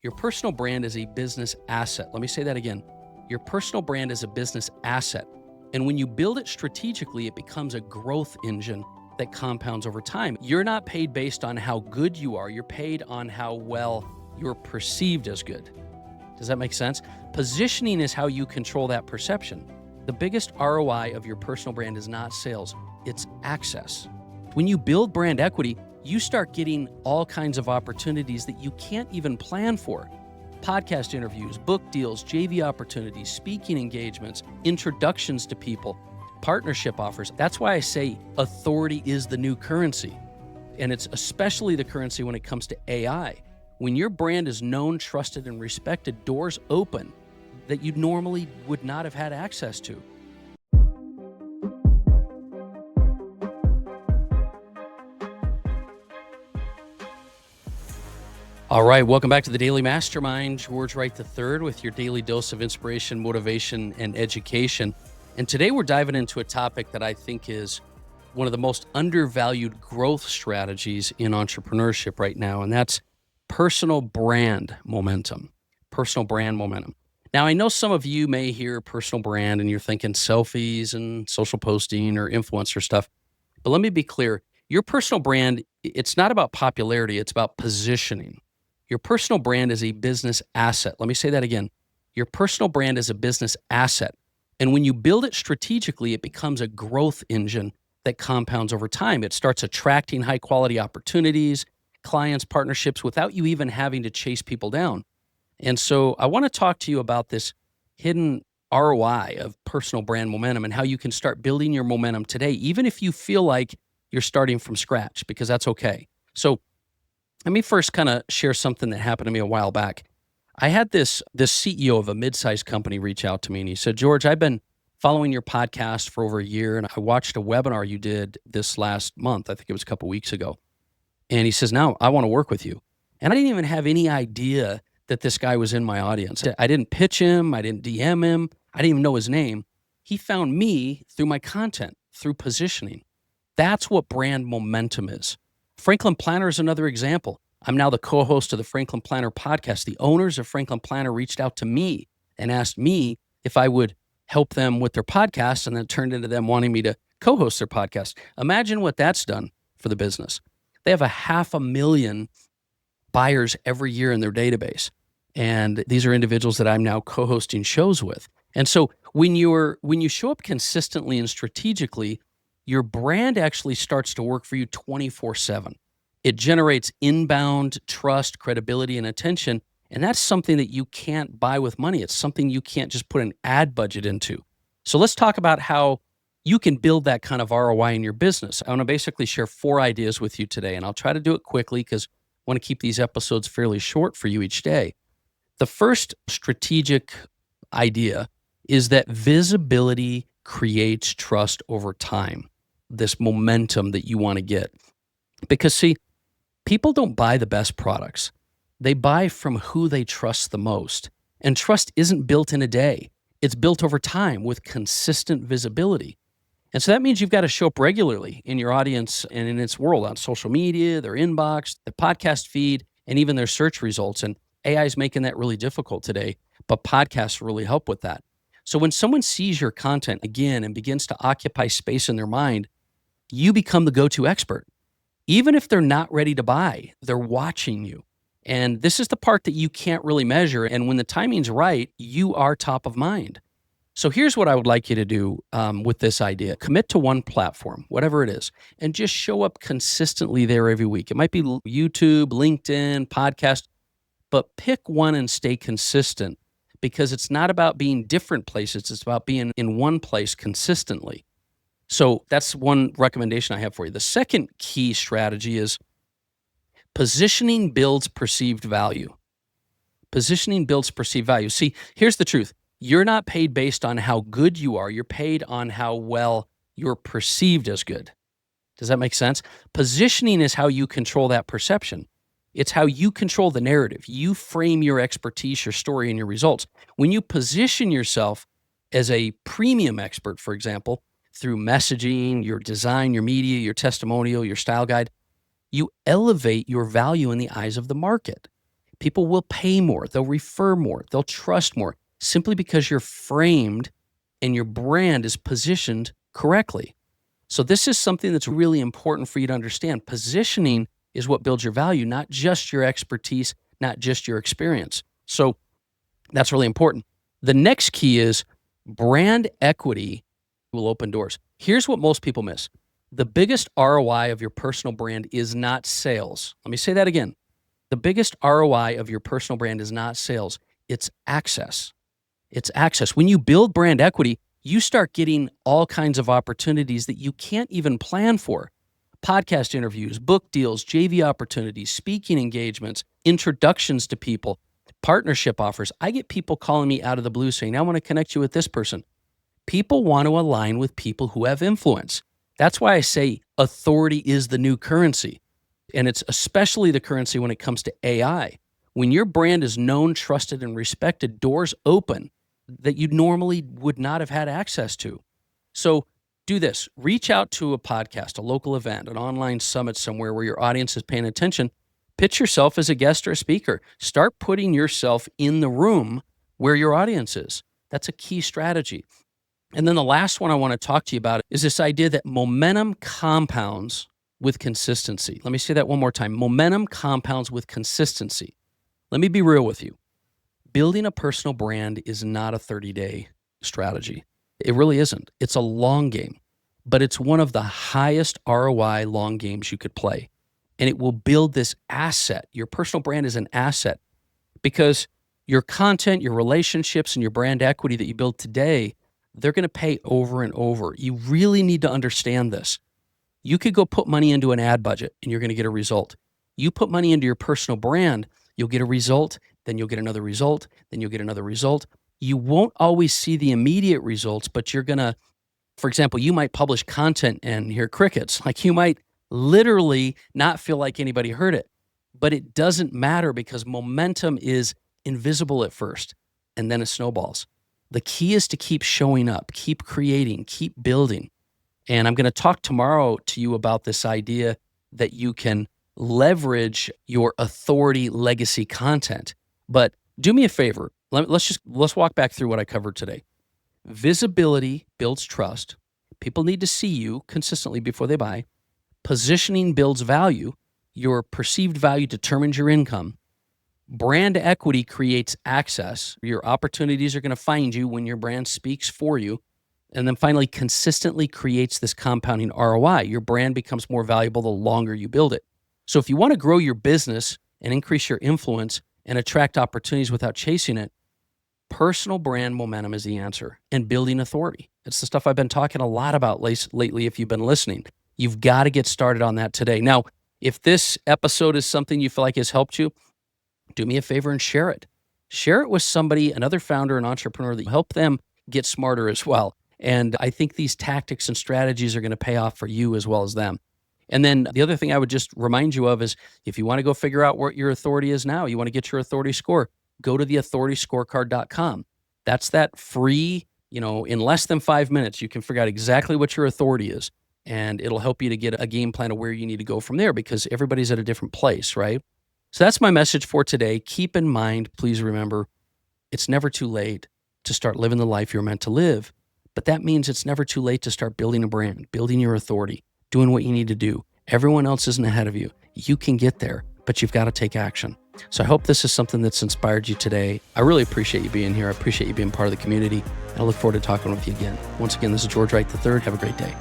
Your personal brand is a business asset. Let me say that again. Your personal brand is a business asset. And when you build it strategically, it becomes a growth engine that compounds over time. You're not paid based on how good you are, you're paid on how well you're perceived as good. Does that make sense? Positioning is how you control that perception. The biggest ROI of your personal brand is not sales, it's access. When you build brand equity, you start getting all kinds of opportunities that you can't even plan for. Podcast interviews, book deals, JV opportunities, speaking engagements, introductions to people, partnership offers. That's why I say authority is the new currency. And it's especially the currency when it comes to AI. When your brand is known, trusted, and respected, doors open that you normally would not have had access to. All right, welcome back to the Daily Mastermind. George Wright III with your daily dose of inspiration, motivation, and education. And today we're diving into a topic that I think is one of the most undervalued growth strategies in entrepreneurship right now, and that's personal brand momentum. Personal brand momentum. Now, I know some of you may hear personal brand and you're thinking selfies and social posting or influencer stuff, but let me be clear. Your personal brand, it's not about popularity, it's about positioning. Your personal brand is a business asset. Let me say that again. Your personal brand is a business asset. And when you build it strategically, it becomes a growth engine that compounds over time. It starts attracting high quality opportunities, clients, partnerships without you even having to chase people down. And so I want to talk to you about this hidden ROI of personal brand momentum and how you can start building your momentum today, even if you feel like you're starting from scratch, because that's okay. So let me first kind of share something that happened to me a while back. I had this CEO of a mid-sized company reach out to me, and he said, George, I've been following your podcast for over a year, and I watched a webinar you did this last month. I think it was a couple weeks ago. And he says, now I want to work with you. And I didn't even have any idea that this guy was in my audience. I didn't pitch him. I didn't DM him. I didn't even know his name. He found me through my content, through positioning. That's what brand momentum is. Franklin Planner is another example. I'm now the co-host of the Franklin Planner podcast. The owners of Franklin Planner reached out to me and asked me if I would help them with their podcast, and then it turned into them wanting me to co-host their podcast. Imagine what that's done for the business. They have 500,000 buyers every year in their database. And these are individuals that I'm now co-hosting shows with. And so when you show up consistently and strategically, your brand actually starts to work for you 24/7. It generates inbound trust, credibility, and attention. And that's something that you can't buy with money. It's something you can't just put an ad budget into. So let's talk about how you can build that kind of ROI in your business. I want to basically share 4 ideas with you today, and I'll try to do it quickly because I want to keep these episodes fairly short for you each day. The first strategic idea is that visibility creates trust over time. This momentum that you want to get. Because see, people don't buy the best products. They buy from who they trust the most. And trust isn't built in a day. It's built over time with consistent visibility. And so that means you've got to show up regularly in your audience and in its world on social media, their inbox, the podcast feed, and even their search results. And AI is making that really difficult today, but podcasts really help with that. So when someone sees your content again and begins to occupy space in their mind, you become the go-to expert. Even if they're not ready to buy, they're watching you. And this is the part that you can't really measure. And when the timing's right, you are top of mind. So here's what I would like you to do with this idea. Commit to one platform, whatever it is, and just show up consistently there every week. It might be YouTube, LinkedIn, podcast, but pick one and stay consistent, because it's not about being different places. It's about being in one place consistently. So that's one recommendation I have for you. The second key strategy is positioning builds perceived value. Positioning builds perceived value. See, here's the truth. You're not paid based on how good you are. You're paid on how well you're perceived as good. Does that make sense? Positioning is how you control that perception. It's how you control the narrative. You frame your expertise, your story, and your results. When you position yourself as a premium expert, for example, through messaging, your design, your media, your testimonial, your style guide, you elevate your value in the eyes of the market. People will pay more, they'll refer more, they'll trust more, simply because you're framed and your brand is positioned correctly. So this is something that's really important for you to understand. Positioning is what builds your value, not just your expertise, not just your experience. So that's really important. The next key is brand equity will open doors. Here's what most people miss. The biggest ROI of your personal brand is not sales. Let me say that again. The biggest ROI of your personal brand is not sales. It's access. It's access. When you build brand equity, you start getting all kinds of opportunities that you can't even plan for. Podcast interviews, book deals, JV opportunities, speaking engagements, introductions to people, partnership offers. I get people calling me out of the blue saying, I want to connect you with this person. People want to align with people who have influence. That's why I say authority is the new currency. And it's especially the currency when it comes to AI. When your brand is known, trusted, and respected, doors open that you normally would not have had access to. So do this. Reach out to a podcast, a local event, an online summit somewhere where your audience is paying attention. Pitch yourself as a guest or a speaker. Start putting yourself in the room where your audience is. That's a key strategy. And then the last one I want to talk to you about is this idea that momentum compounds with consistency. Let me say that one more time. Momentum compounds with consistency. Let me be real with you. Building a personal brand is not a 30-day strategy. It really isn't. It's a long game, but it's one of the highest ROI long games you could play. And it will build this asset. Your personal brand is an asset because your content, your relationships, and your brand equity that you build today, they're going to pay over and over. You really need to understand this. You could go put money into an ad budget and you're going to get a result. You put money into your personal brand, you'll get a result, then you'll get another result, then you'll get another result. You won't always see the immediate results, but you're going to, for example, you might publish content and hear crickets. Like you might literally not feel like anybody heard it, but it doesn't matter because momentum is invisible at first and then it snowballs. The key is to keep showing up, keep creating, keep building. And I'm going to talk tomorrow to you about this idea that you can leverage your authority legacy content. But do me a favor. Let's walk back through what I covered today. Visibility builds trust. People need to see you consistently before they buy. Positioning builds value. Your perceived value determines your income. Brand equity creates access. Your opportunities are going to find you when your brand speaks for you. And then finally, consistently creates this compounding ROI. Your brand becomes more valuable the longer you build it. So if you want to grow your business and increase your influence and attract opportunities without chasing it, personal brand momentum is the answer, and building authority. It's the stuff I've been talking a lot about lately if you've been listening. You've got to get started on that today. Now, if this episode is something you feel like has helped you, do me a favor and share it. Share it with somebody, another founder, an entrepreneur, that help them get smarter as well. And I think these tactics and strategies are going to pay off for you as well as them. And then the other thing I would just remind you of is if you want to go figure out what your authority is now, you want to get your authority score, go to theauthorityscorecard.com. That's that free, in less than 5 minutes, you can figure out exactly what your authority is. And it'll help you to get a game plan of where you need to go from there because everybody's at a different place, right? So that's my message for today. Keep in mind, please remember, it's never too late to start living the life you're meant to live. But that means it's never too late to start building a brand, building your authority, doing what you need to do. Everyone else isn't ahead of you. You can get there, but you've got to take action. So I hope this is something that's inspired you today. I really appreciate you being here. I appreciate you being part of the community. And I look forward to talking with you again. Once again, this is George Wright III. Have a great day.